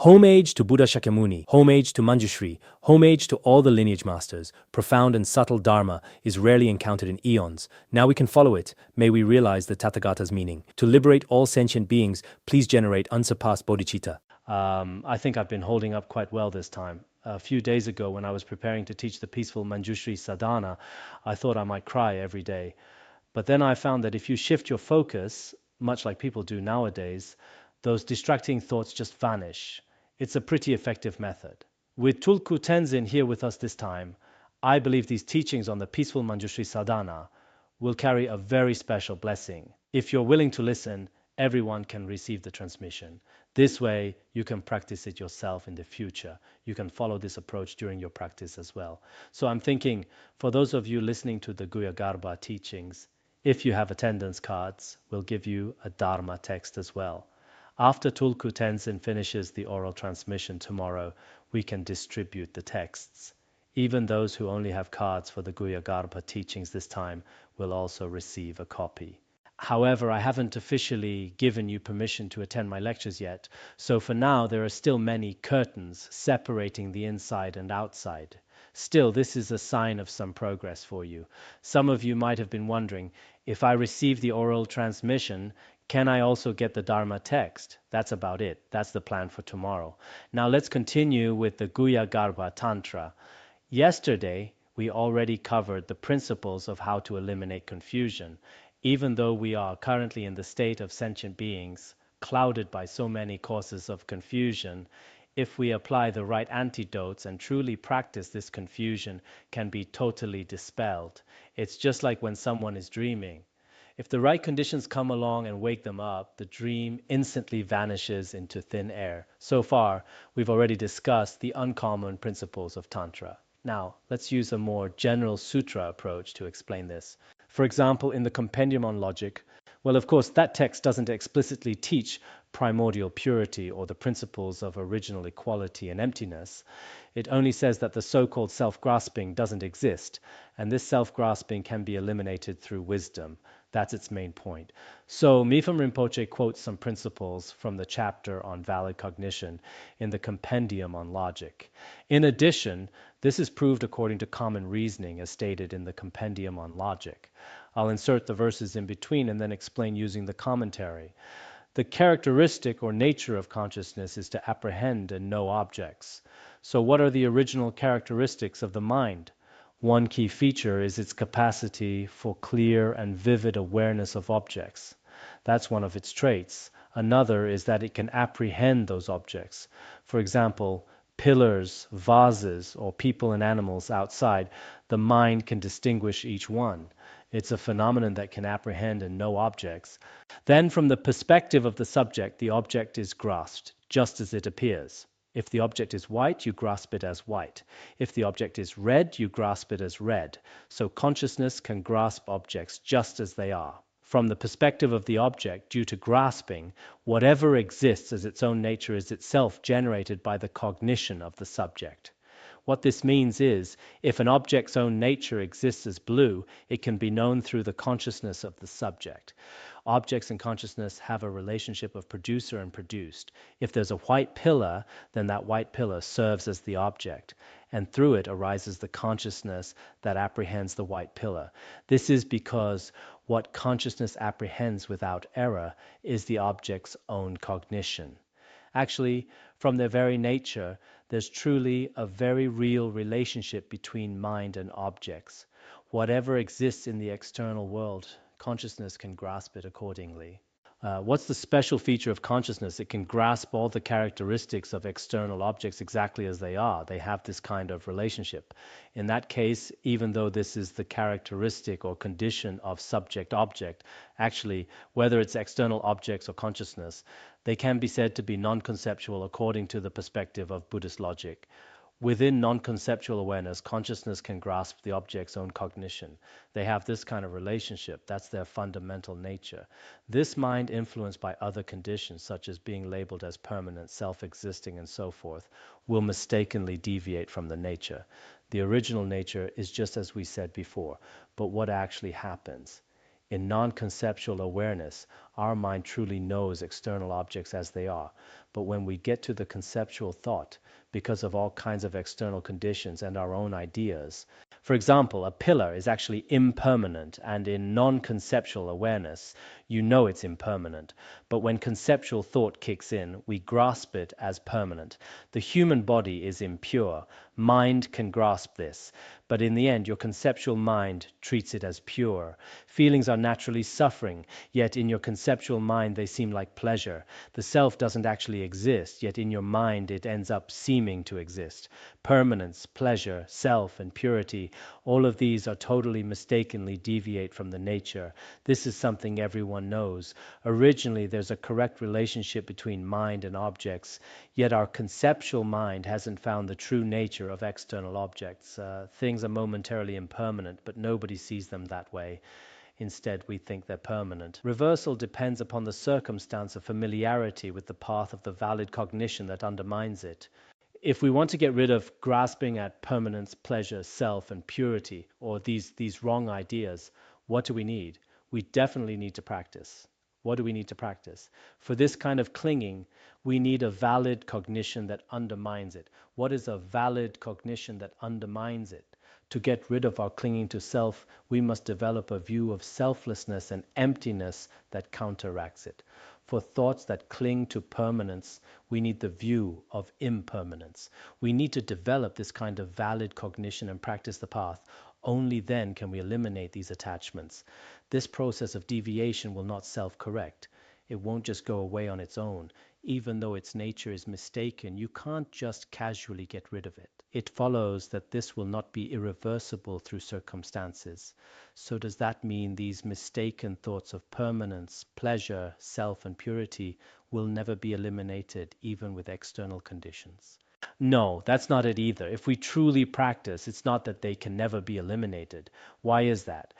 Homage to Buddha Shakyamuni, homage to Manjushri, homage to all the lineage masters. Profound and subtle dharma is rarely encountered in eons. Now we can follow it. May we realize the Tathagata's meaning. To liberate all sentient beings, please generate unsurpassed bodhicitta. I think I've been holding up quite well this time. A few days ago, when I was preparing to teach the peaceful Manjushri sadhana, I thought I might cry every day. But then I found that if you shift your focus, much like people do nowadays, those distracting thoughts just vanish. It's a pretty effective method. With Tulku Tenzin here with us this time, I believe these teachings on the peaceful Manjushri sadhana will carry a very special blessing. If you're willing to listen, everyone can receive the transmission. This way, you can practice it yourself in the future. You can follow this approach during your practice as well. So I'm thinking, for those of you listening to the Guhyagarbha teachings, if you have attendance cards, we'll give you a Dharma text as well. After Tulku Tenzin finishes the oral transmission tomorrow, we can distribute the texts. Even those who only have cards for the Guhyagarbha teachings this time will also receive a copy. However, I haven't officially given you permission to attend my lectures yet, so for now there are still many curtains separating the inside and outside. Still, this is a sign of some progress for you. Some of you might have been wondering, if I receive the oral transmission, can I also get the Dharma text? That's about it. That's the plan for tomorrow. Now let's continue with the Guhyagarbha Tantra. Yesterday, we already covered the principles of how to eliminate confusion. Even though we are currently in the state of sentient beings, clouded by so many causes of confusion, if we apply the right antidotes and truly practice, this confusion can be totally dispelled. It's just like when someone is dreaming. If the right conditions come along and wake them up, the dream instantly vanishes into thin air. So far, we've already discussed the uncommon principles of Tantra. Now, let's use a more general sutra approach to explain this. For example, in the Compendium on Logic, well, of course, that text doesn't explicitly teach primordial purity or the principles of original equality and emptiness. It only says that the so-called self-grasping doesn't exist, and this self-grasping can be eliminated through wisdom. That's its main point. So Mipham Rinpoche quotes some principles from the chapter on valid cognition in the Compendium on Logic. In addition, this is proved according to common reasoning as stated in the Compendium on Logic. I'll insert the verses in between and then explain using the commentary. The characteristic or nature of consciousness is to apprehend and know objects. So what are the original characteristics of the mind? One key feature is its capacity for clear and vivid awareness of objects. That's one of its traits. Another is that it can apprehend those objects. For example, pillars, vases, or people and animals outside, the mind can distinguish each one. It's a phenomenon that can apprehend and know objects. Then, from the perspective of the subject, the object is grasped, just as it appears. If the object is white, you grasp it as white. If the object is red, you grasp it as red. So consciousness can grasp objects just as they are. From the perspective of the object, due to grasping, whatever exists as its own nature is itself generated by the cognition of the subject. What this means is, if an object's own nature exists as blue, it can be known through the consciousness of the subject. Objects and consciousness have a relationship of producer and produced. If there's a white pillar, then that white pillar serves as the object, and through it arises the consciousness that apprehends the white pillar. This is because what consciousness apprehends without error is the object's own cognition. Actually, from their very nature, there's truly a very real relationship between mind and objects. Whatever exists in the external world, consciousness can grasp it accordingly. What's the special feature of consciousness? It can grasp all the characteristics of external objects exactly as they are. They have this kind of relationship. In that case, even though this is the characteristic or condition of subject-object, actually, whether it's external objects or consciousness, they can be said to be non-conceptual according to the perspective of Buddhist logic. Within non-conceptual awareness, consciousness can grasp the object's own cognition. They have this kind of relationship. That's their fundamental nature. This mind, influenced by other conditions, such as being labeled as permanent, self-existing, and so forth, will mistakenly deviate from the nature. The original nature is just as we said before. But what actually happens? In non-conceptual awareness, our mind truly knows external objects as they are. But when we get to the conceptual thought, because of all kinds of external conditions and our own ideas, for example, a pillar is actually impermanent, and in non-conceptual awareness, you know it's impermanent. But when conceptual thought kicks in, we grasp it as permanent. The human body is impure. Mind can grasp this. But in the end, your conceptual mind treats it as pure. Feelings are naturally suffering, yet in your conceptual mind they seem like pleasure. The self doesn't actually exist, yet in your mind it ends up seeming to exist. Permanence, pleasure, self, and purity, all of these are totally mistakenly deviate from the nature. This is something everyone knows. Originally, there's a correct relationship between mind and objects, yet our conceptual mind hasn't found the true nature of external objects. Things are momentarily impermanent, but nobody sees them that way. Instead, we think they're permanent. Reversal depends upon the circumstance of familiarity with the path of the valid cognition that undermines it. If we want to get rid of grasping at permanence, pleasure, self, and purity, or these wrong ideas, what do we need? We definitely need to practice. What do we need to practice? For this kind of clinging, we need a valid cognition that undermines it. What is a valid cognition that undermines it? To get rid of our clinging to self, we must develop a view of selflessness and emptiness that counteracts it. For thoughts that cling to permanence, we need the view of impermanence. We need to develop this kind of valid cognition and practice the path. Only then can we eliminate these attachments. This process of deviation will not self-correct. It won't just go away on its own. Even though its nature is mistaken, you can't just casually get rid of it. It follows that this will not be irreversible through circumstances. So does that mean these mistaken thoughts of permanence, pleasure, self, and purity will never be eliminated, even with external conditions? No, that's not it either. If we truly practice, it's not that they can never be eliminated. Why is that?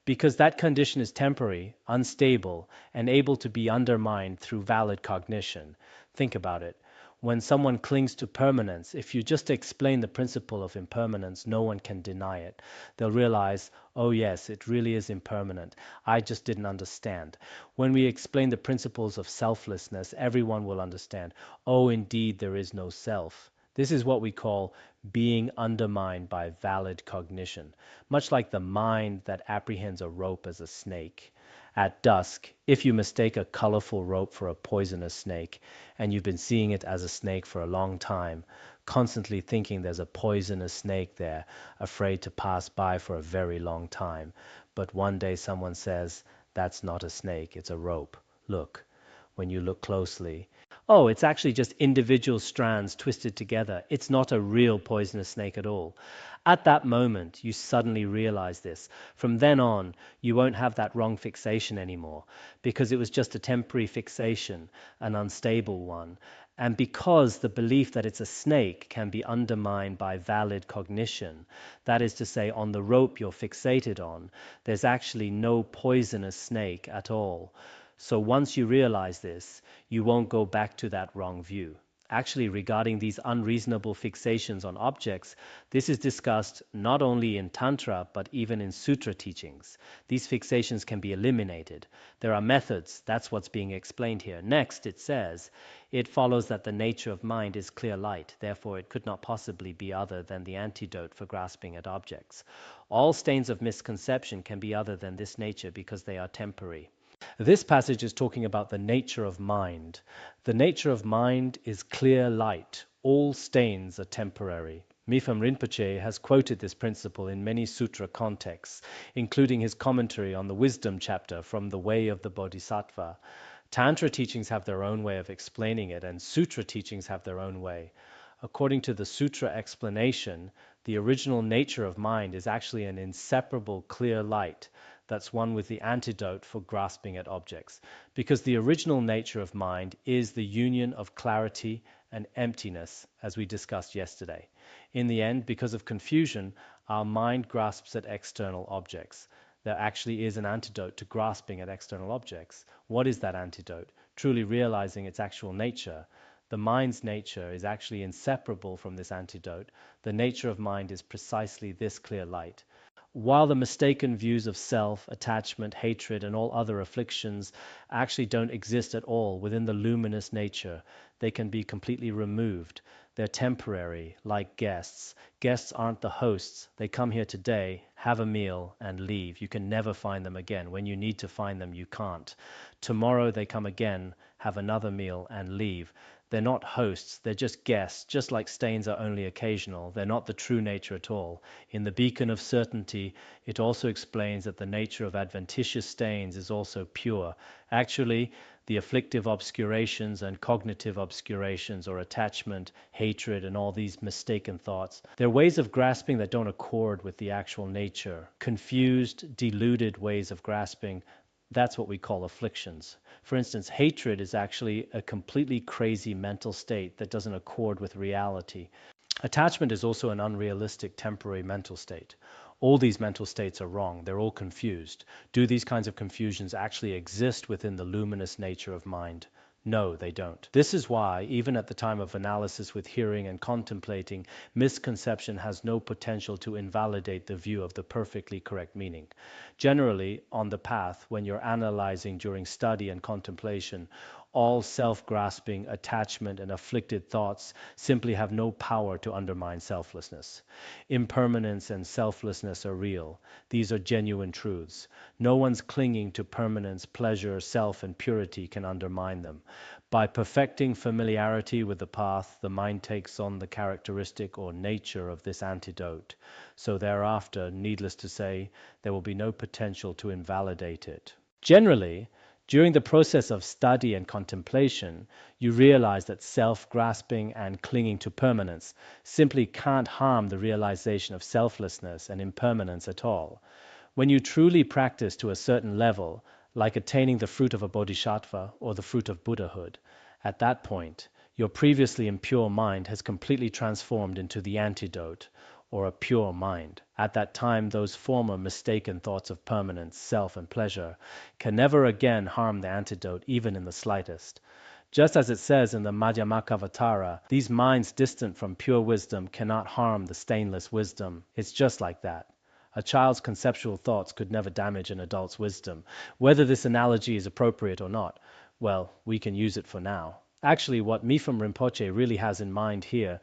Because that condition is temporary, unstable, and able to be undermined through valid cognition. Think about it. When someone clings to permanence, if you just explain the principle of impermanence, no one can deny it. They'll realize, oh yes, it really is impermanent. I just didn't understand. When we explain the principles of selflessness, everyone will understand, oh indeed, there is no self. This is what we call being undermined by valid cognition, much like the mind that apprehends a rope as a snake. At dusk, if you mistake a colorful rope for a poisonous snake, and you've been seeing it as a snake for a long time, constantly thinking there's a poisonous snake there, afraid to pass by for a very long time, but one day someone says, that's not a snake, it's a rope. Look. When you look closely, oh, it's actually just individual strands twisted together. It's not a real poisonous snake at all. At that moment, you suddenly realize this. From then on, you won't have that wrong fixation anymore, because it was just a temporary fixation, an unstable one. And because the belief that it's a snake can be undermined by valid cognition, that is to say, on the rope you're fixated on, there's actually no poisonous snake at all. So once you realize this, you won't go back to that wrong view. Actually, regarding these unreasonable fixations on objects, this is discussed not only in Tantra, but even in Sutra teachings. These fixations can be eliminated. There are methods. That's what's being explained here. Next, it says, it follows that the nature of mind is clear light. Therefore, it could not possibly be other than the antidote for grasping at objects. All stains of misconception can be other than this nature because they are temporary. This passage is talking about the nature of mind. The nature of mind is clear light. All stains are temporary. Mipham Rinpoche has quoted this principle in many sutra contexts, including his commentary on the wisdom chapter from the Way of the Bodhisattva. Tantra teachings have their own way of explaining it, and sutra teachings have their own way. According to the sutra explanation, the original nature of mind is actually an inseparable clear light. That's one with the antidote for grasping at objects, because the original nature of mind is the union of clarity and emptiness, as we discussed yesterday. In the end, because of confusion, our mind grasps at external objects. There actually is an antidote to grasping at external objects. What is that antidote? Truly realizing its actual nature. The mind's nature is actually inseparable from this antidote. The nature of mind is precisely this clear light. While the mistaken views of self, attachment, hatred, and all other afflictions actually don't exist at all within the luminous nature, they can be completely removed. They're temporary, like guests. Guests aren't the hosts. They come here today, have a meal, and leave. You can never find them again. When you need to find them, you can't. Tomorrow they come again, have another meal, and leave. They're not hosts, they're just guests, just like stains are only occasional. They're not the true nature at all. In the beacon of certainty, it also explains that the nature of adventitious stains is also pure. Actually, the afflictive obscurations and cognitive obscurations, or attachment, hatred, and all these mistaken thoughts, they're ways of grasping that don't accord with the actual nature. Confused, deluded ways of grasping, that's what we call afflictions. For instance, hatred is actually a completely crazy mental state that doesn't accord with reality. Attachment is also an unrealistic temporary mental state. All these mental states are wrong. They're all confused. Do these kinds of confusions actually exist within the luminous nature of mind? No, they don't. This is why, even at the time of analysis with hearing and contemplating, misconception has no potential to invalidate the view of the perfectly correct meaning. Generally, on the path, when you're analyzing during study and contemplation, all self-grasping, attachment, and afflicted thoughts simply have no power to undermine selflessness. Impermanence and selflessness are real. These are genuine truths. No one's clinging to permanence, pleasure, self, and purity can undermine them. By perfecting familiarity with the path, the mind takes on the characteristic or nature of this antidote. So thereafter, needless to say, there will be no potential to invalidate it. Generally, during the process of study and contemplation, you realize that self-grasping and clinging to permanence simply can't harm the realization of selflessness and impermanence at all. When you truly practice to a certain level, like attaining the fruit of a bodhisattva or the fruit of Buddhahood, at that point, your previously impure mind has completely transformed into the antidote, or a pure mind. At that time, those former mistaken thoughts of permanence, self, and pleasure can never again harm the antidote, even in the slightest. Just as it says in the Madhyamakavatara, these minds distant from pure wisdom cannot harm the stainless wisdom. It's just like that. A child's conceptual thoughts could never damage an adult's wisdom. Whether this analogy is appropriate or not, well, we can use it for now. Actually, what Mipham Rinpoche really has in mind here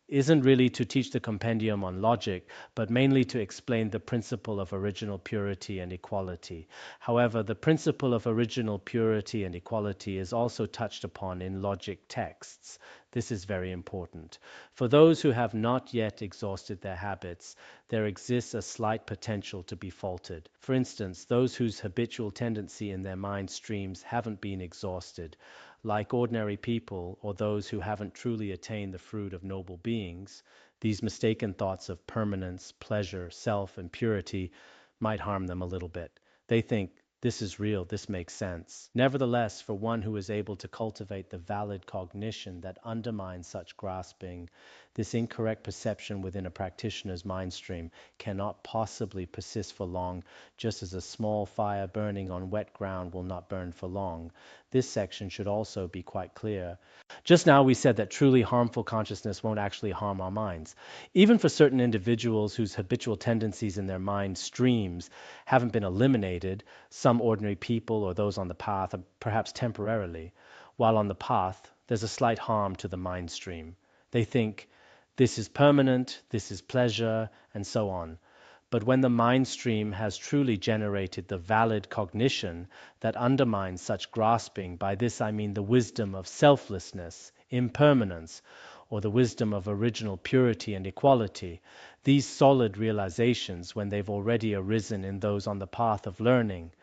isn't really to teach the compendium on logic, but mainly to explain the principle of original purity and equality. However, the principle of original purity and equality is also touched upon in logic texts. This is very important. For those who have not yet exhausted their habits, there exists a slight potential to be faulted. For instance, those whose habitual tendency in their mind streams haven't been exhausted, like ordinary people or those who haven't truly attained the fruit of noble beings, these mistaken thoughts of permanence, pleasure, self, and purity might harm them a little bit. They think, this is real, this makes sense. Nevertheless, for one who is able to cultivate the valid cognition that undermines such grasping, this incorrect perception within a practitioner's mind stream cannot possibly persist for long, just as a small fire burning on wet ground will not burn for long. This section should also be quite clear. Just now we said that truly harmful consciousness won't actually harm our minds. Even for certain individuals whose habitual tendencies in their mind streams haven't been eliminated, some ordinary people or those on the path, perhaps temporarily, while on the path, there's a slight harm to the mind stream. They think, this is permanent, this is pleasure, and so on. But when the mind stream has truly generated the valid cognition that undermines such grasping, by this I mean the wisdom of selflessness, impermanence, or the wisdom of original purity and equality, these solid realizations, when they've already arisen in those on the path of learning,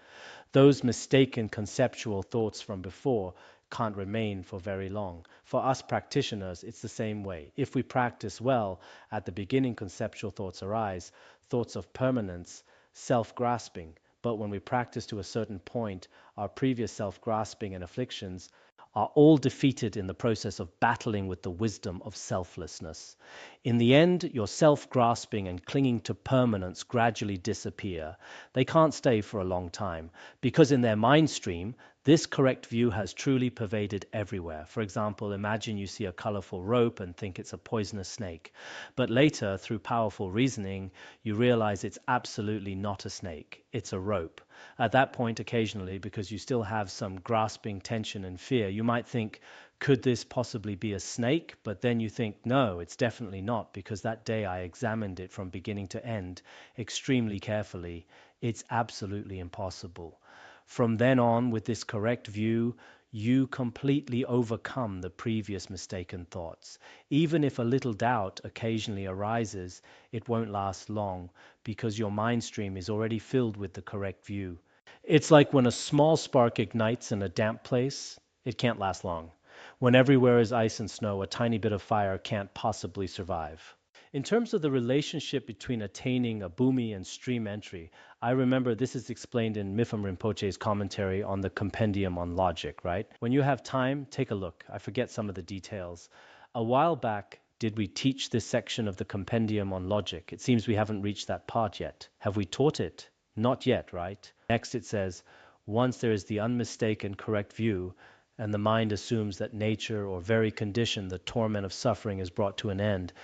those mistaken conceptual thoughts from before can't remain for very long. For us practitioners, it's the same way. If we practice well, at the beginning conceptual thoughts arise, thoughts of permanence, self-grasping. But when we practice to a certain point, our previous self-grasping and afflictions are all defeated in the process of battling with the wisdom of selflessness. In the end, your self-grasping and clinging to permanence gradually disappear. They can't stay for a long time, because in their mind stream, this correct view has truly pervaded everywhere. For example, imagine you see a colorful rope and think it's a poisonous snake. But later, through powerful reasoning, you realize it's absolutely not a snake. It's a rope. At that point, occasionally, because you still have some grasping tension and fear, you might think, could this possibly be a snake? But then you think, no, it's definitely not, because that day I examined it from beginning to end extremely carefully. It's absolutely impossible. From then on, with this correct view, you completely overcome the previous mistaken thoughts. Even if a little doubt occasionally arises, it won't last long because your mind stream is already filled with the correct view. It's like when a small spark ignites in a damp place, it can't last long. When everywhere is ice and snow, a tiny bit of fire can't possibly survive. In terms of the relationship between attaining a bhumi and stream entry, I remember this is explained in Mipham Rinpoche's commentary on the Compendium on Logic, right? When you have time, take a look. I forget some of the details. A while back, did we teach this section of the Compendium on Logic? It seems we haven't reached that part yet. Have we taught it? Not yet, right? Next it says, once there is the unmistaken correct view, and the mind assumes that nature or very condition, the torment of suffering, is brought to an end,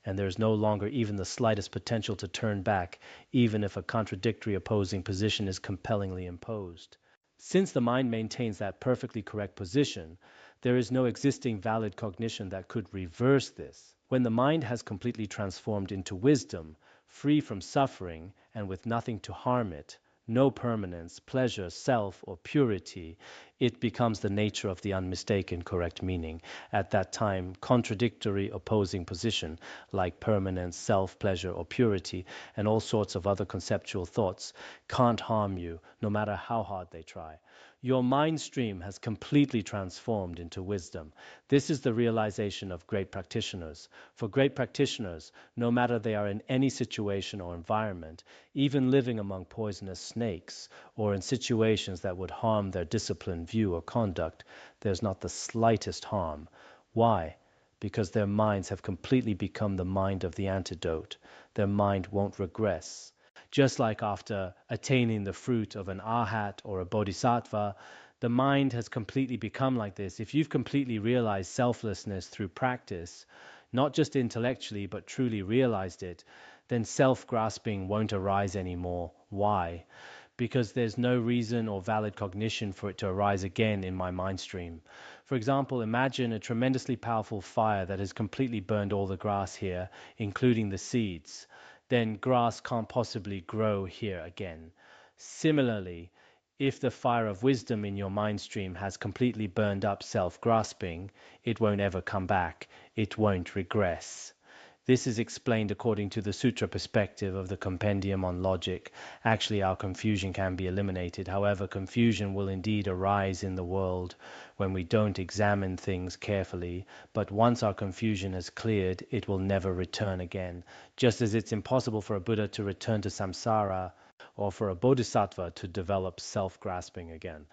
and there is no longer even the slightest potential to turn back, even if a contradictory opposing position is compellingly imposed. Since the mind maintains that perfectly correct position, there is no existing valid cognition that could reverse this. When the mind has completely transformed into wisdom, free from suffering and with nothing to harm it, no permanence, pleasure, self, or purity, it becomes the nature of the unmistaken correct meaning. At that time, contradictory opposing position, like permanence, self, pleasure, or purity, and all sorts of other conceptual thoughts, can't harm you, no matter how hard they try. Your mind stream has completely transformed into wisdom. This is the realization of great practitioners. For great practitioners, no matter they are in any situation or environment, even living among poisonous snakes or in situations that would harm their disciplined view or conduct, there's not the slightest harm. Why? Because their minds have completely become the mind of the antidote. Their mind won't regress. Just like after attaining the fruit of an arhat or a bodhisattva, the mind has completely become like this. If you've completely realized selflessness through practice, not just intellectually, but truly realized it, then self-grasping won't arise anymore. Why? Because there's no reason or valid cognition for it to arise again in my mind stream. For example, imagine a tremendously powerful fire that has completely burned all the grass here, including the seeds. Then grass can't possibly grow here again. Similarly, if the fire of wisdom in your mind stream has completely burned up self-grasping, it won't ever come back. It won't regress. This is explained according to the sutra perspective of the Compendium on Logic. Actually, our confusion can be eliminated. However, confusion will indeed arise in the world when we don't examine things carefully. But once our confusion has cleared, it will never return again. Just as it's impossible for a Buddha to return to samsara or for a bodhisattva to develop self-grasping again.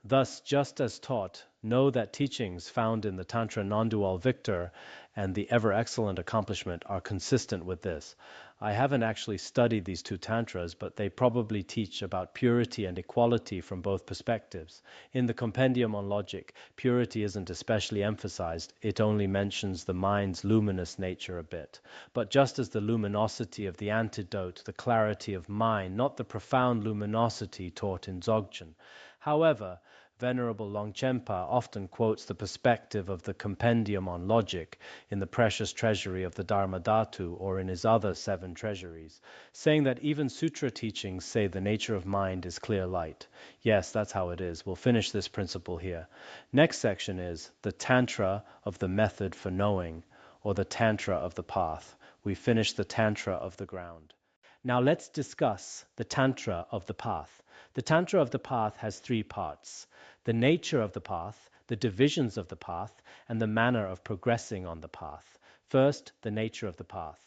Thus, just as taught, know that teachings found in the Tantra Non-Dual Victor and the Ever Excellent Accomplishment are consistent with this. I haven't actually studied these two tantras, but they probably teach about purity and equality from both perspectives. In the Compendium on Logic, purity isn't especially emphasized. It only mentions the mind's luminous nature a bit. But just as the luminosity of the antidote, the clarity of mind, not the profound luminosity taught in Dzogchen. However, Venerable Longchenpa often quotes the perspective of the Compendium on Logic in the precious treasury of the Dharmadhatu or in his other 7 treasuries, saying that even sutra teachings say the nature of mind is clear light. Yes, that's how it is. We'll finish this principle here. Next section is the Tantra of the method for knowing, or the Tantra of the path. We finish the Tantra of the ground. Now let's discuss the Tantra of the path. The Tantra of the path has 3 parts: the nature of the path, the divisions of the path, and the manner of progressing on the path. First, the nature of the path.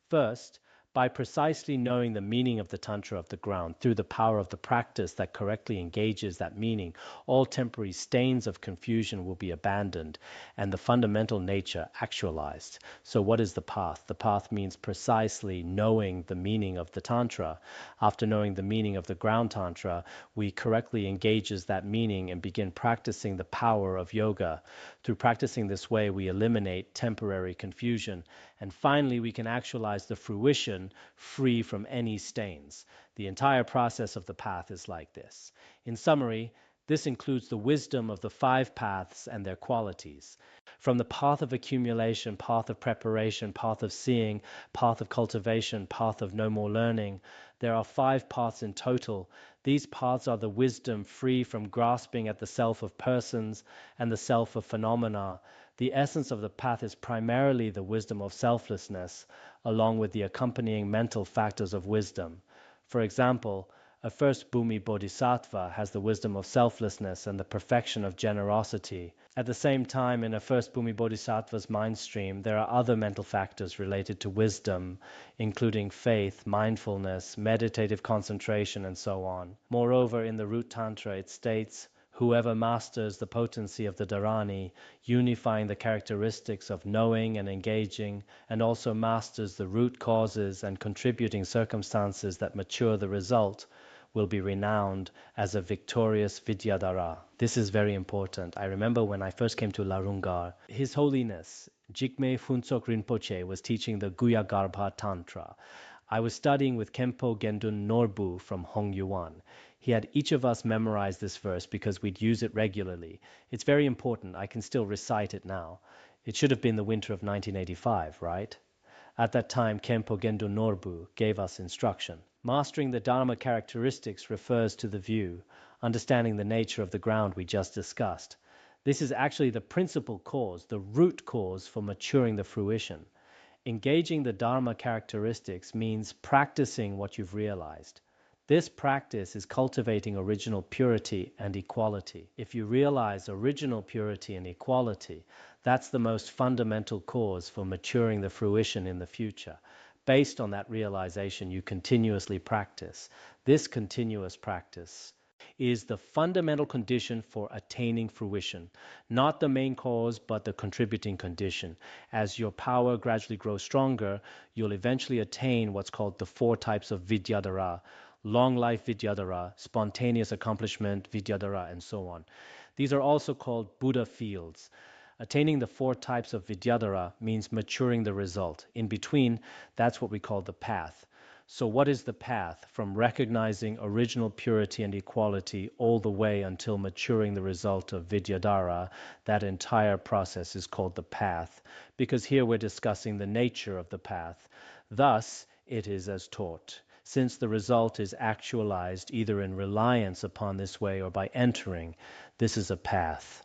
First, By precisely knowing the meaning of the Tantra of the ground through the power of the practice that correctly engages that meaning, all temporary stains of confusion will be abandoned and the fundamental nature actualized. So what is the path? The path means precisely knowing the meaning of the Tantra. After knowing the meaning of the ground Tantra, we correctly engages that meaning and begin practicing the power of yoga. Through practicing this way, we eliminate temporary confusion, and finally we can actualize the fruition free from any stains. The entire process of the path is like this. In summary, this includes the wisdom of the 5 paths and their qualities. From the path of accumulation, path of preparation, path of seeing, path of cultivation, path of no more learning, there are 5 paths in total. These paths are the wisdom free from grasping at the self of persons and the self of phenomena. The essence of the path is primarily the wisdom of selflessness, along with the accompanying mental factors of wisdom. For example, a first Bhumi Bodhisattva has the wisdom of selflessness and the perfection of generosity. At the same time, in a first Bhumi Bodhisattva's mind stream, there are other mental factors related to wisdom, including faith, mindfulness, meditative concentration, and so on. Moreover, in the root Tantra, it states, whoever masters the potency of the Dharani, unifying the characteristics of knowing and engaging, and also masters the root causes and contributing circumstances that mature the result, will be renowned as a victorious Vidyadhara. This is very important. I remember when I first came to Larungar, His Holiness Jigme Phuntsok Rinpoche was teaching the Guyagarbha Tantra. I was studying with Khenpo Gendun Norbu from Hongyuan. He had each of us memorize this verse because we'd use it regularly. It's very important. I can still recite it now. It should have been the winter of 1985, right? At that time, Khenpo Gendun Norbu gave us instruction. Mastering the Dharma characteristics refers to the view, understanding the nature of the ground we just discussed. This is actually the principal cause, the root cause for maturing the fruition. Engaging the Dharma characteristics means practicing what you've realized. This practice is cultivating original purity and equality. If you realize original purity and equality, that's the most fundamental cause for maturing the fruition in the future. Based on that realization, you continuously practice. This continuous practice is the fundamental condition for attaining fruition, not the main cause, but the contributing condition. As your power gradually grows stronger, you'll eventually attain what's called the 4 types of Vidyadhara, long life Vidyadhara, spontaneous accomplishment Vidyadhara, and so on. These are also called Buddha fields. Attaining the 4 types of Vidyadhara means maturing the result. In between, that's what we call the path. So what is the path? From recognizing original purity and equality all the way until maturing the result of Vidyadhara, that entire process is called the path, because here we're discussing the nature of the path. Thus, it is as taught. Since the result is actualized either in reliance upon this way or by entering, this is a path.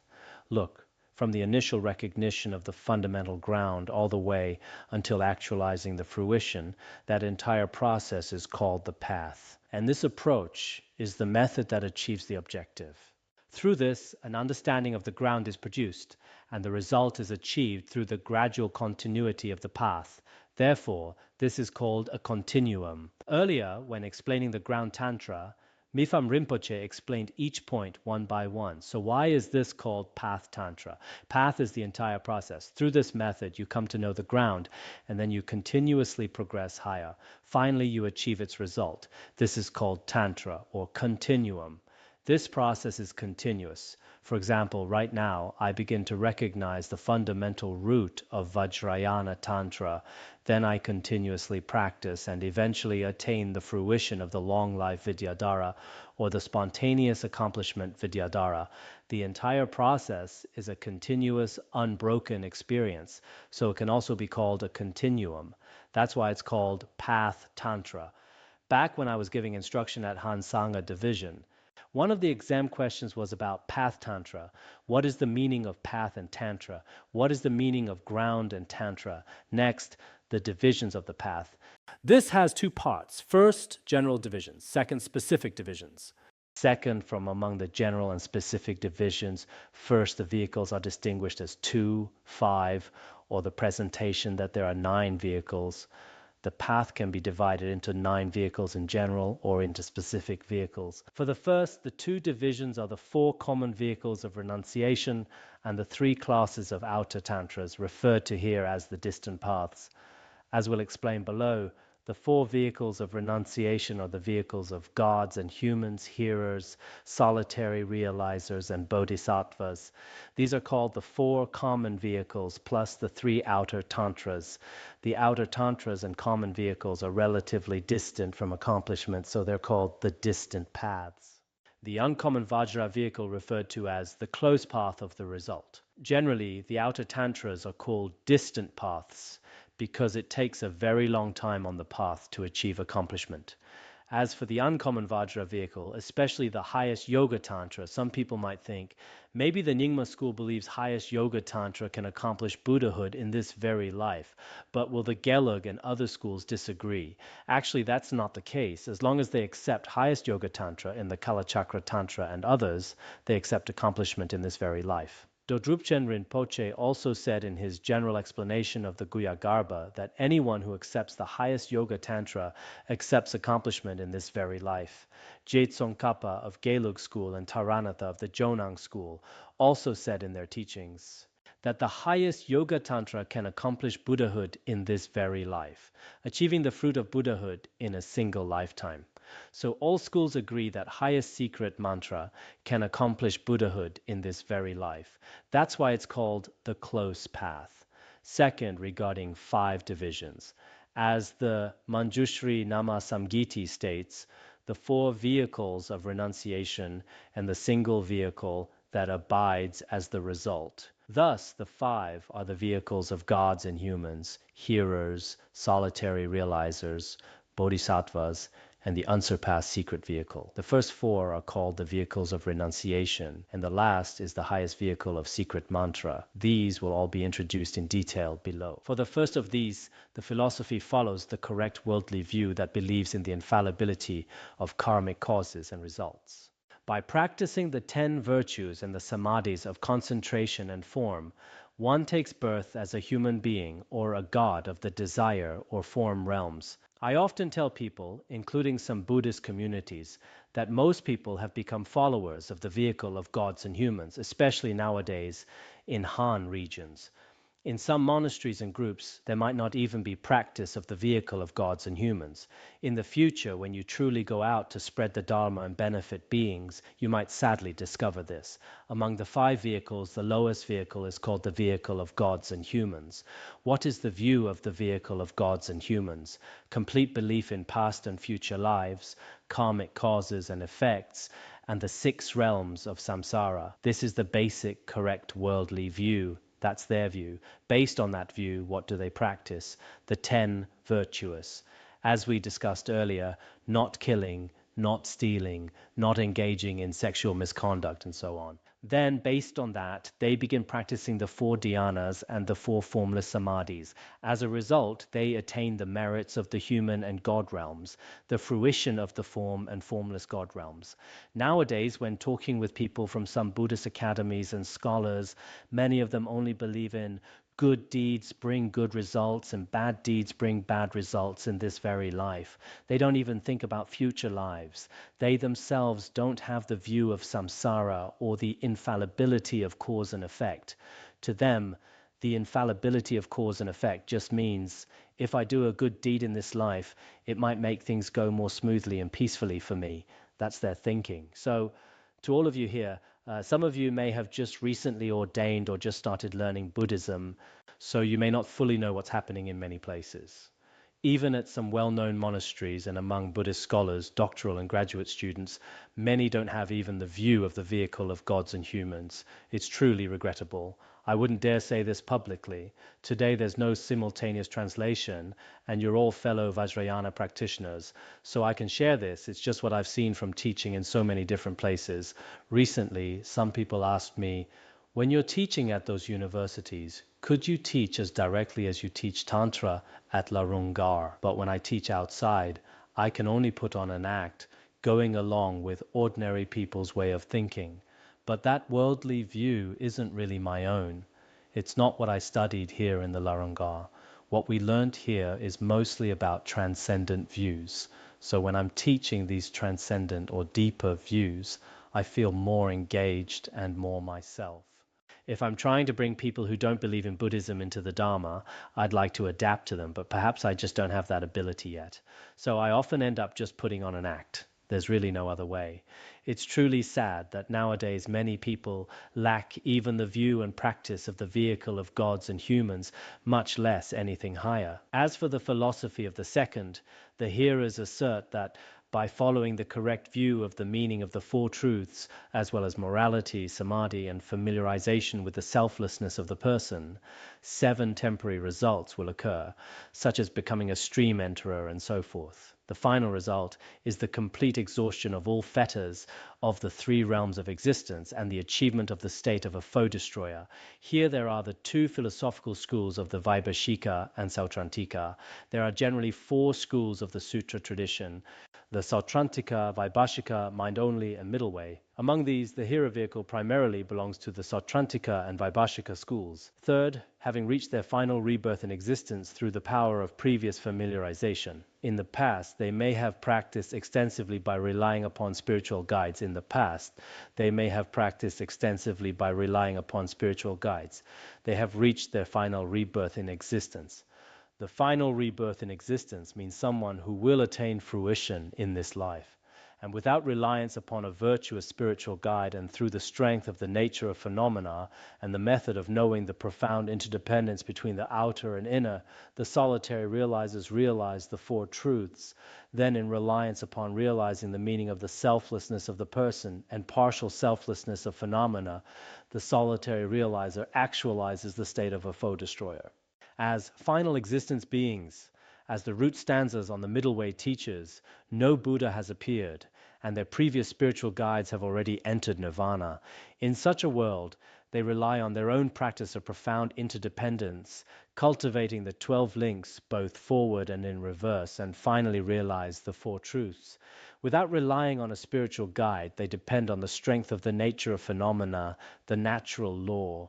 Look, from the initial recognition of the fundamental ground all the way until actualizing the fruition, that entire process is called the path. And this approach is the method that achieves the objective. Through this, an understanding of the ground is produced, and the result is achieved through the gradual continuity of the path. Therefore, this is called a continuum. Earlier, when explaining the ground Tantra, Mifam Rinpoche explained each point one by one. So why is this called Path Tantra? Path is the entire process. Through this method, you come to know the ground, and then you continuously progress higher. Finally, you achieve its result. This is called Tantra, or continuum. This process is continuous. For example, right now, I begin to recognize the fundamental root of Vajrayana Tantra. Then I continuously practice and eventually attain the fruition of the long life Vidyadhara, or the spontaneous accomplishment Vidyadhara. The entire process is a continuous, unbroken experience, so it can also be called a continuum. That's why it's called Path Tantra. Back when I was giving instruction at Hansanga Division, one of the exam questions was about Path Tantra. What is the meaning of Path and Tantra? What is the meaning of ground and Tantra? Next, the divisions of the path. This has 2 parts. First, general divisions. Second, specific divisions. Second, from among the general and specific divisions, first, the vehicles are distinguished as 2, 5, or the presentation that there are 9 vehicles. The path can be divided into 9 vehicles in general or into specific vehicles. For the first, the 2 divisions are the 4 common vehicles of renunciation and the 3 classes of outer tantras, referred to here as the distant paths. As we'll explain below, the 4 vehicles of renunciation are the vehicles of gods and humans, hearers, solitary realizers, and bodhisattvas. These are called the 4 common vehicles plus the 3 outer tantras. The outer tantras and common vehicles are relatively distant from accomplishment, so they're called the distant paths. The uncommon Vajra vehicle referred to as the close path of the result. Generally, the outer tantras are called distant paths because it takes a very long time on the path to achieve accomplishment. As for the uncommon Vajra vehicle, especially the highest Yoga Tantra, some people might think, maybe the Nyingma school believes highest Yoga Tantra can accomplish Buddhahood in this very life, but will the Gelug and other schools disagree? Actually, that's not the case. As long as they accept highest Yoga Tantra in the Kalachakra Tantra and others, they accept accomplishment in this very life. Dodrupchen Rinpoche also said in his general explanation of the Guhyagarbha that anyone who accepts the highest Yoga Tantra accepts accomplishment in this very life. Tsongkhapa of Gelug school and Taranatha of the Jonang school also said in their teachings that the highest Yoga Tantra can accomplish Buddhahood in this very life, achieving the fruit of Buddhahood in a single lifetime. So all schools agree that highest secret mantra can accomplish Buddhahood in this very life. That's why it's called the close path. Second, regarding 5 divisions. As the Manjushri Nama Samgiti states, the 4 vehicles of renunciation and the single vehicle that abides as the result. Thus, the 5 are the vehicles of gods and humans, hearers, solitary realizers, bodhisattvas, and the unsurpassed secret vehicle. The first 4 are called the vehicles of renunciation, and the last is the highest vehicle of secret mantra. These will all be introduced in detail below. For the first of these, the philosophy follows the correct worldly view that believes in the infallibility of karmic causes and results. By practicing the 10 virtues and the samadhis of concentration and form, one takes birth as a human being or a god of the desire or form realms. I often tell people, including some Buddhist communities, that most people have become followers of the vehicle of gods and humans, especially nowadays in Han regions. In some monasteries and groups, there might not even be practice of the vehicle of gods and humans. In the future, when you truly go out to spread the Dharma and benefit beings, you might sadly discover this. Among the 5 vehicles, the lowest vehicle is called the vehicle of gods and humans. What is the view of the vehicle of gods and humans? Complete belief in past and future lives, karmic causes and effects, and the 6 realms of samsara. This is the basic, correct worldly view. That's their view. Based on that view, what do they practice? The 10 virtuous. As we discussed earlier, not killing, not stealing, not engaging in sexual misconduct, and so on. Then, based on that, they begin practicing the 4 dhyanas and the 4 formless samadhis. As a result, they attain the merits of the human and God realms, the fruition of the form and formless God realms. Nowadays, when talking with people from some Buddhist academies and scholars, many of them only believe in good deeds bring good results and bad deeds bring bad results in this very life. They don't even think about future lives. They themselves don't have the view of samsara or the infallibility of cause and effect. To them, the infallibility of cause and effect just means if I do a good deed in this life, it might make things go more smoothly and peacefully for me. That's their thinking. So, to all of you here, some of you may have just recently ordained or just started learning Buddhism, so you may not fully know what's happening in many places. Even at some well-known monasteries and among Buddhist scholars, doctoral and graduate students, many don't have even the view of the vehicle of gods and humans. It's truly regrettable. I wouldn't dare say this publicly. Today there's no simultaneous translation, and you're all fellow Vajrayana practitioners, so I can share this. It's just what I've seen from teaching in so many different places. Recently, some people asked me, when you're teaching at those universities, could you teach as directly as you teach Tantra at Larungar? But when I teach outside, I can only put on an act, going along with ordinary people's way of thinking. But that worldly view isn't really my own. It's not what I studied here in the Larungar. What we learned here is mostly about transcendent views. So when I'm teaching these transcendent or deeper views, I feel more engaged and more myself. If I'm trying to bring people who don't believe in Buddhism into the Dharma, I'd like to adapt to them, but perhaps I just don't have that ability yet. So I often end up just putting on an act. There's really no other way. It's truly sad that nowadays many people lack even the view and practice of the vehicle of gods and humans, much less anything higher. As for the philosophy of the second, the hearers assert that by following the correct view of the meaning of the Four Truths, as well as morality, samadhi, and familiarization with the selflessness of the person, 7 temporary results will occur, such as becoming a stream enterer and so forth. The final result is the complete exhaustion of all fetters of the 3 realms of existence and the achievement of the state of a foe destroyer. Here there are the 2 philosophical schools of the Vaibhashika and Sautrantika. There are generally 4 schools of the Sutra tradition: the Sautrantika, Vaibhashika, mind-only, and middle way. Among these, the hero vehicle primarily belongs to the Sautrantika and Vaibhashika schools. Third, having reached their final rebirth in existence through the power of previous familiarization. In the past, they may have practiced extensively by relying upon spiritual guides. In the past, they may have practiced extensively by relying upon spiritual guides. They have reached their final rebirth in existence. The final rebirth in existence means someone who will attain fruition in this life. And without reliance upon a virtuous spiritual guide and through the strength of the nature of phenomena and the method of knowing the profound interdependence between the outer and inner, the solitary realizers realize the Four Truths. Then in reliance upon realizing the meaning of the selflessness of the person and partial selflessness of phenomena, the solitary realizer actualizes the state of a foe destroyer. As final existence beings, as the root stanzas on the middle way teaches, no Buddha has appeared, and their previous spiritual guides have already entered nirvana. In such a world, they rely on their own practice of profound interdependence, cultivating the 12 links both forward and in reverse, and finally realize the Four Truths. Without relying on a spiritual guide, they depend on the strength of the nature of phenomena, the natural law.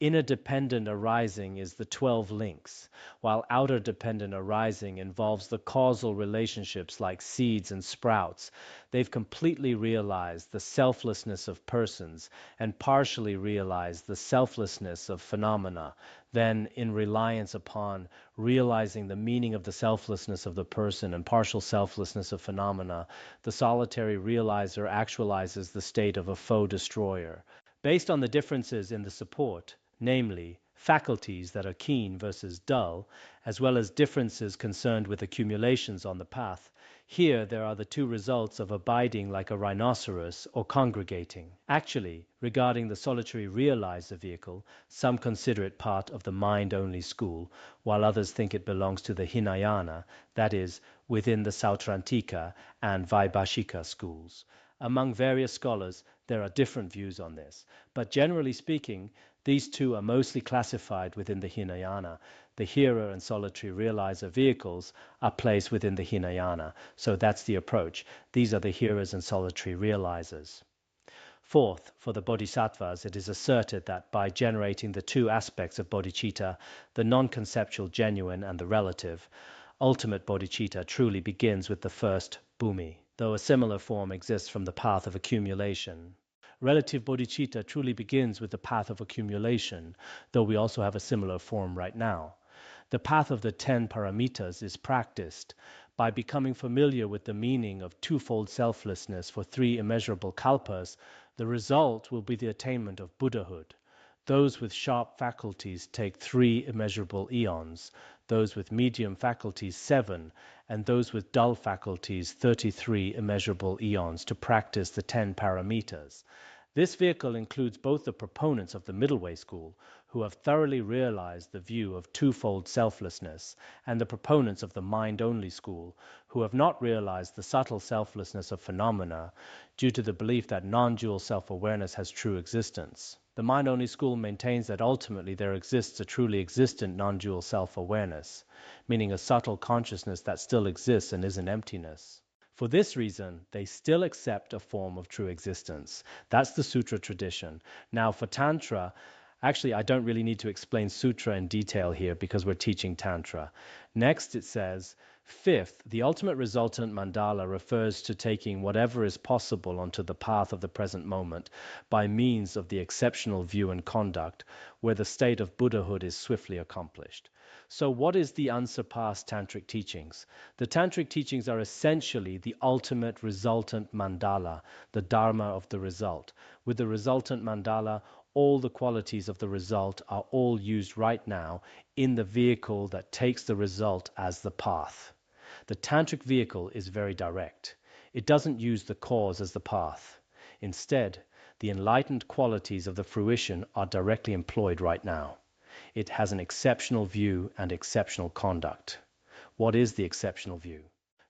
Inner dependent arising is the 12 links, while outer dependent arising involves the causal relationships like seeds and sprouts. They've completely realized the selflessness of persons and partially realized the selflessness of phenomena. Then, in reliance upon realizing the meaning of the selflessness of the person and partial selflessness of phenomena, the solitary realizer actualizes the state of a foe destroyer. Based on the differences in the support, namely, faculties that are keen versus dull, as well as differences concerned with accumulations on the path, here there are the 2 results of abiding like a rhinoceros or congregating. Actually, regarding the solitary realizer vehicle, some consider it part of the mind-only school, while others think it belongs to the Hinayana, that is, within the Sautrantika and Vaibhashika schools. Among various scholars, there are different views on this, but generally speaking, these 2 are mostly classified within the Hinayana. The hearer and solitary realizer vehicles are placed within the Hinayana, so that's the approach. These are the hearers and solitary realizers. Fourth, for the bodhisattvas, it is asserted that by generating the 2 aspects of bodhicitta, the non-conceptual genuine and the relative, ultimate bodhicitta truly begins with the first bhumi, though a similar form exists from the path of accumulation. Relative bodhicitta truly begins with the path of accumulation, though we also have a similar form right now. The path of the 10 paramitas is practiced by becoming familiar with the meaning of twofold selflessness for 3 immeasurable kalpas. The result will be the attainment of Buddhahood. Those with sharp faculties take 3 immeasurable eons, those with medium faculties 7, and those with dull faculties 33 immeasurable eons to practice the 10 paramitas. This vehicle includes both the proponents of the middle way school, who have thoroughly realized the view of twofold selflessness, and the proponents of the mind-only school, who have not realized the subtle selflessness of phenomena due to the belief that non-dual self-awareness has true existence. The mind-only school maintains that ultimately there exists a truly existent non-dual self-awareness, meaning a subtle consciousness that still exists and isn't emptiness. For this reason, they still accept a form of true existence. That's the sutra tradition. Now, for Tantra, Actually, I don't really need to explain sutra in detail here because we're teaching Tantra. Next, it says, fifth, the ultimate resultant mandala refers to taking whatever is possible onto the path of the present moment by means of the exceptional view and conduct where the state of Buddhahood is swiftly accomplished. So what is the unsurpassed Tantric teachings? The Tantric teachings are essentially the ultimate resultant mandala, the Dharma of the result. With the resultant mandala, all the qualities of the result are all used right now in the vehicle that takes the result as the path. The Tantric vehicle is very direct. It doesn't use the cause as the path. Instead, the enlightened qualities of the fruition are directly employed right now. It has an exceptional view and exceptional conduct. What is the exceptional view?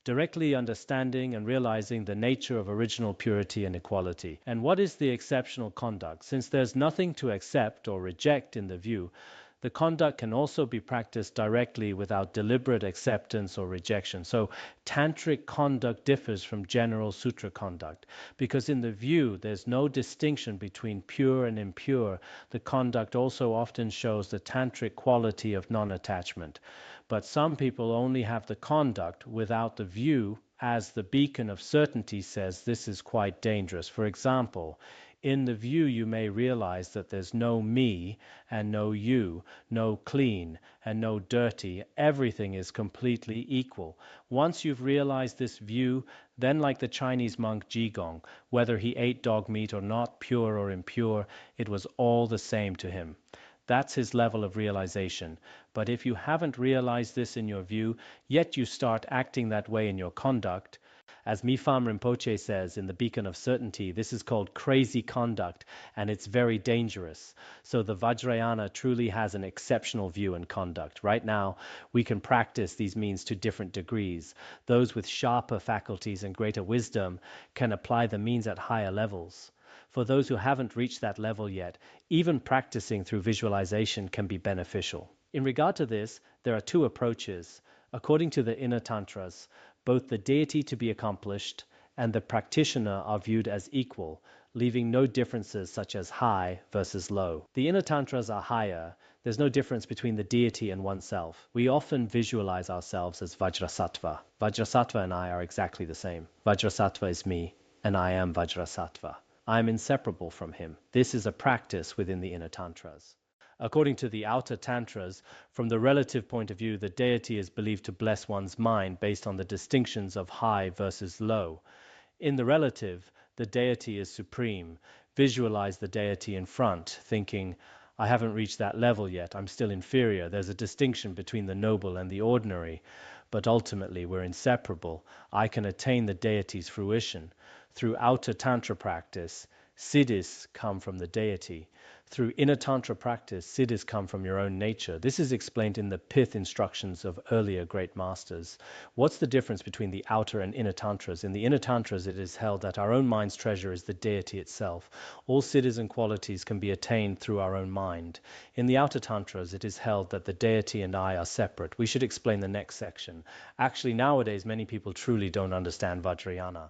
Directly understanding and realizing the nature of original purity and equality. And what is the exceptional conduct? Since there's nothing to accept or reject in the view, the conduct can also be practiced directly without deliberate acceptance or rejection. So tantric conduct differs from general sutra conduct because in the view there's no distinction between pure and impure. The conduct also often shows the tantric quality of non-attachment. But some people only have the conduct without the view. As the beacon of certainty says, this is quite dangerous. For example, in the view you may realize that there's no me and no you, no clean and no dirty. Everything is completely equal. Once you've realized this view, then like the Chinese monk Jigong, whether he ate dog meat or not, pure or impure, it was all the same to him. That's his level of realization. But if you haven't realized this in your view, yet you start acting that way in your conduct, as Mipham Rinpoche says in the Beacon of Certainty, this is called crazy conduct, and it's very dangerous. So the Vajrayana truly has an exceptional view and conduct. Right now, we can practice these means to different degrees. Those with sharper faculties and greater wisdom can apply the means at higher levels. For those who haven't reached that level yet, even practicing through visualization can be beneficial. In regard to this, there are two approaches. According to the inner tantras, both the deity to be accomplished and the practitioner are viewed as equal, leaving no differences such as high versus low. The inner tantras are higher. There's no difference between the deity and oneself. We often visualize ourselves as Vajrasattva. Vajrasattva and I are exactly the same. Vajrasattva is me, and I am Vajrasattva. I am inseparable from him. This is a practice within the inner tantras. According to the outer tantras, from the relative point of view, the deity is believed to bless one's mind based on the distinctions of high versus low. In the relative, the deity is supreme. Visualize the deity in front, thinking, I haven't reached that level yet, I'm still inferior. There's a distinction between the noble and the ordinary. But ultimately, we're inseparable. I can attain the deity's fruition. Through outer tantra practice, siddhis come from the deity. Through inner tantra practice, siddhis come from your own nature. This is explained in the pith instructions of earlier great masters. What's the difference between the outer and inner tantras? In the inner tantras, it is held that our own mind's treasure is the deity itself. All siddhis and qualities can be attained through our own mind. In the outer tantras, it is held that the deity and I are separate. We should explain the next section. Actually, nowadays, many people truly don't understand Vajrayana.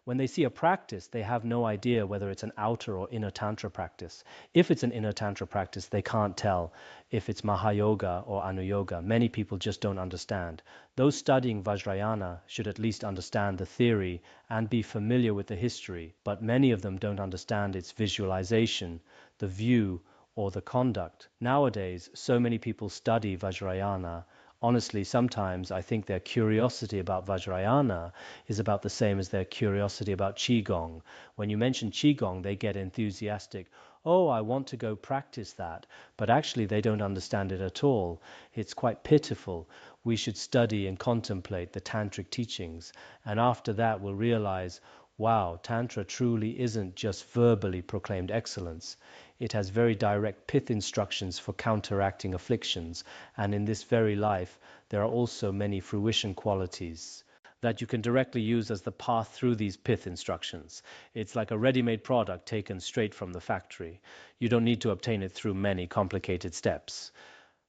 When they see a practice, they have no idea whether it's an outer or inner tantra practice. If it's an inner tantra practice, they can't tell if it's Mahayoga or Anuyoga. Many people just don't understand. Those studying Vajrayana should at least understand the theory and be familiar with the history, but many of them don't understand its visualization, the view, or the conduct. Nowadays, so many people study Vajrayana. Honestly, sometimes I think their curiosity about Vajrayana is about the same as their curiosity about Qigong. When you mention Qigong, they get enthusiastic. Oh, I want to go practice that. But actually, they don't understand it at all. It's quite pitiful. We should study and contemplate the tantric teachings. And after that, we'll realize, wow, Tantra truly isn't just verbally proclaimed excellence. It has very direct pith instructions for counteracting afflictions, and in this very life there are also many fruition qualities that you can directly use as the path through these pith instructions. It's like a ready-made product taken straight from the factory. You don't need to obtain it through many complicated steps.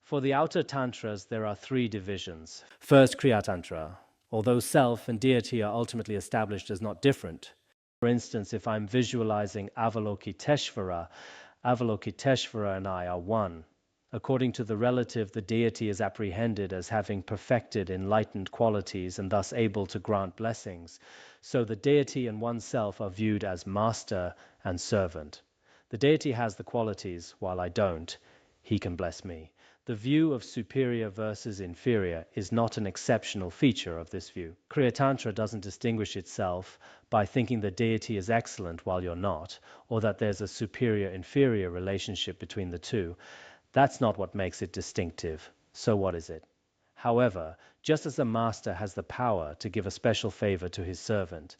For the outer tantras, there are three divisions. First, Kriya Tantra. Although self and deity are ultimately established as not different. For instance, if I'm visualizing Avalokiteshvara, Avalokiteshvara and I are one. According to the relative, the deity is apprehended as having perfected enlightened qualities and thus able to grant blessings. So the deity and oneself are viewed as master and servant. The deity has the qualities, while I don't. He can bless me. The view of superior versus inferior is not an exceptional feature of this view. Kriya Tantra doesn't distinguish itself by thinking the deity is excellent while you're not, or that there's a superior-inferior relationship between the two. That's not what makes it distinctive. So what is it? However, just as the master has the power to give a special favor to his servant,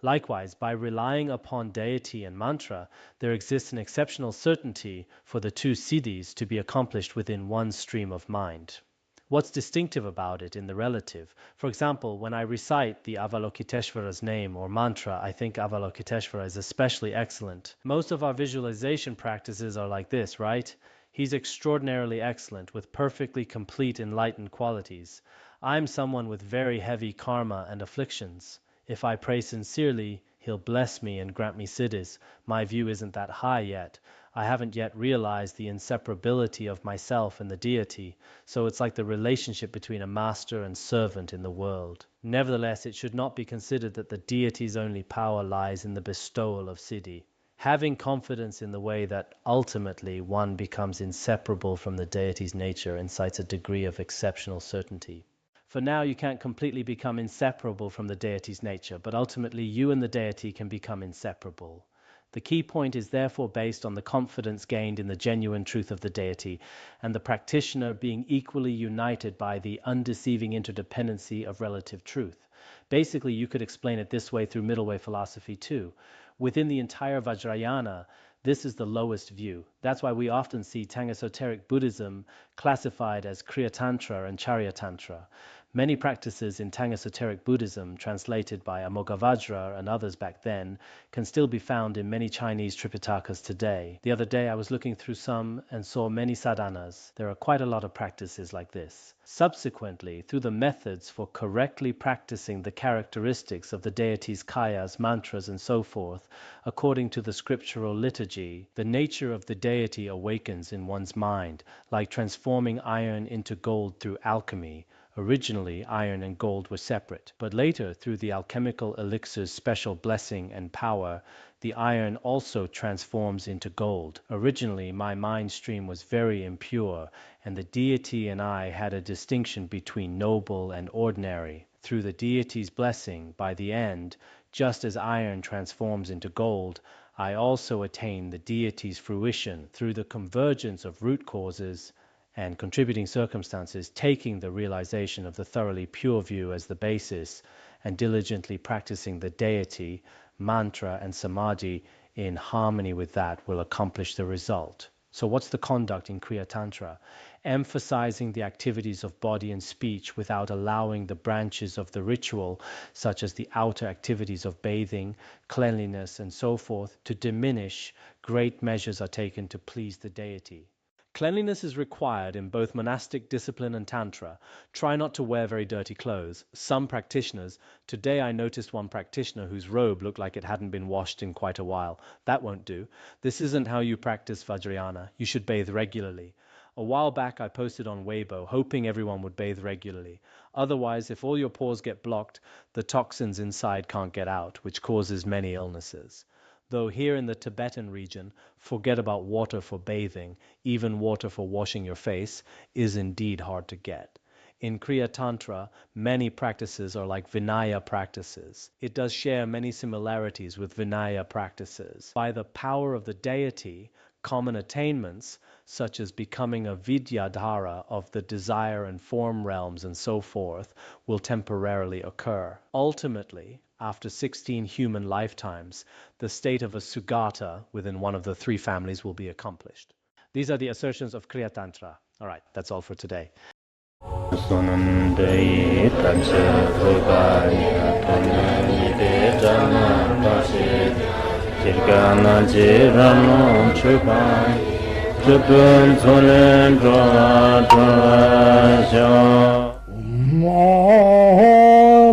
likewise, by relying upon deity and mantra, there exists an exceptional certainty for the two siddhis to be accomplished within one stream of mind. What's distinctive about it in the relative? For example, when I recite the Avalokiteshvara's name or mantra, I think Avalokiteshvara is especially excellent. Most of our visualization practices are like this, right? He's extraordinarily excellent, with perfectly complete enlightened qualities. I'm someone with very heavy karma and afflictions. If I pray sincerely, he'll bless me and grant me siddhis. My view isn't that high yet. I haven't yet realized the inseparability of myself and the deity, so it's like the relationship between a master and servant in the world. Nevertheless, it should not be considered that the deity's only power lies in the bestowal of siddhi. Having confidence in the way that ultimately one becomes inseparable from the deity's nature incites a degree of exceptional certainty. For now, you can't completely become inseparable from the deity's nature, but ultimately you and the deity can become inseparable. The key point is therefore based on the confidence gained in the genuine truth of the deity, and the practitioner being equally united by the undeceiving interdependency of relative truth. Basically, you could explain it this way through middle way philosophy too. Within the entire Vajrayana, this is the lowest view. That's why we often see Tangasoteric Buddhism classified as Kriya Tantra and Charya Tantra. Many practices in Tangasoteric Buddhism, translated by Amoghavajra and others back then, can still be found in many Chinese Tripitakas today. The other day I was looking through some and saw many sadhanas. There are quite a lot of practices like this. Subsequently, through the methods for correctly practicing the characteristics of the deity's kayas, mantras, and so forth, according to the scriptural liturgy, the nature of the deity awakens in one's mind, like transforming iron into gold through alchemy. Originally, iron and gold were separate, but later, through the alchemical elixir's special blessing and power, the iron also transforms into gold. Originally, my mind stream was very impure, and the deity and I had a distinction between noble and ordinary. Through the deity's blessing, by the end, just as iron transforms into gold, I also attain the deity's fruition through the convergence of root causes and contributing circumstances, taking the realization of the thoroughly pure view as the basis and diligently practicing the deity, mantra and samadhi in harmony with that will accomplish the result. So what's the conduct in Kriya Tantra? Emphasizing the activities of body and speech without allowing the branches of the ritual, such as the outer activities of bathing, cleanliness and so forth, to diminish. Great measures are taken to please the deity. Cleanliness is required in both monastic discipline and tantra. Try not to wear very dirty clothes. Some practitioners, today I noticed one practitioner whose robe looked like it hadn't been washed in quite a while. That won't do. This isn't how you practice Vajrayana. You should bathe regularly. A while back I posted on Weibo, hoping everyone would bathe regularly. Otherwise, if all your pores get blocked, the toxins inside can't get out, which causes many illnesses. Though here in the Tibetan region, forget about water for bathing, even water for washing your face is indeed hard to get. In Kriya Tantra, many practices are like Vinaya practices. It does share many similarities with Vinaya practices. By the power of the deity, common attainments, such as becoming a Vidyadhara of the desire and form realms and so forth, will temporarily occur. Ultimately, after 16 human lifetimes, the state of a Sugata within one of the three families will be accomplished. These are the assertions of Kriya Tantra. All right, that's all for today.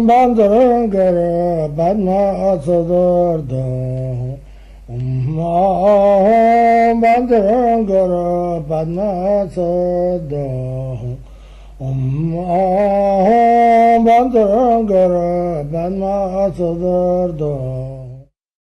Bandharangara Badma Asadardam Bandharangara Bandara Padma Sada Om Bandara Padma Sada